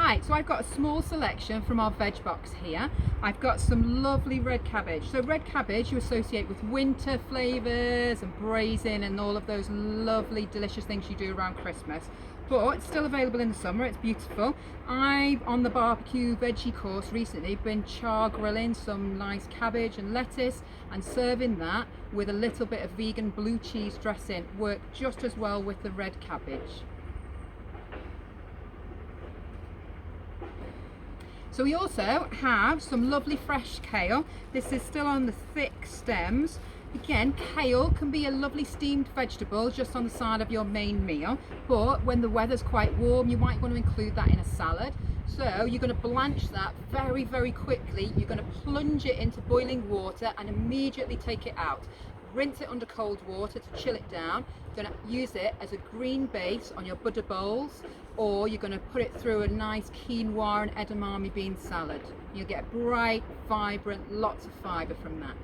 Right, so I've got a small selection from our veg box here. I've got some lovely red cabbage. So red cabbage you associate with winter flavours and braising and all of those lovely delicious things you do around Christmas. But it's still available in the summer, it's beautiful. I've, on the barbecue veggie course recently, been char grilling some nice cabbage and lettuce and serving that with a little bit of vegan blue cheese dressing. Worked just as well with the red cabbage. So we also have some lovely fresh kale. This is still on the thick stems. Again, kale can be a lovely steamed vegetable just on the side of your main meal, but when the weather's quite warm, you might want to include that in a salad. So you're going to blanch that very, very quickly. You're going to plunge it into boiling water and immediately take it out. Rinse it under cold water to chill it down. You're going to use it as a green base on your butter bowls, or you're going to put it through a nice quinoa and edamame bean salad. You'll get bright, vibrant, lots of fibre from that.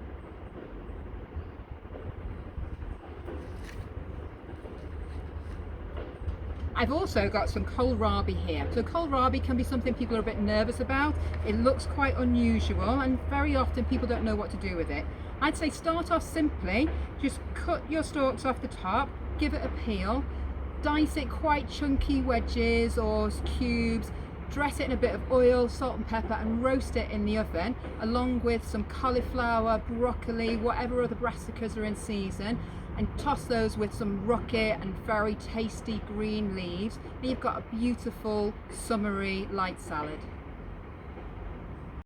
I've also got some kohlrabi here. So kohlrabi can be something people are a bit nervous about. It looks quite unusual and very often people don't know what to do with it. I'd say start off simply, just cut your stalks off the top, give it a peel, dice it quite chunky wedges or cubes, dress it in a bit of oil, salt and pepper and roast it in the oven along with some cauliflower, broccoli, whatever other brassicas are in season, and toss those with some rocket and very tasty green leaves, and you've got a beautiful summery light salad.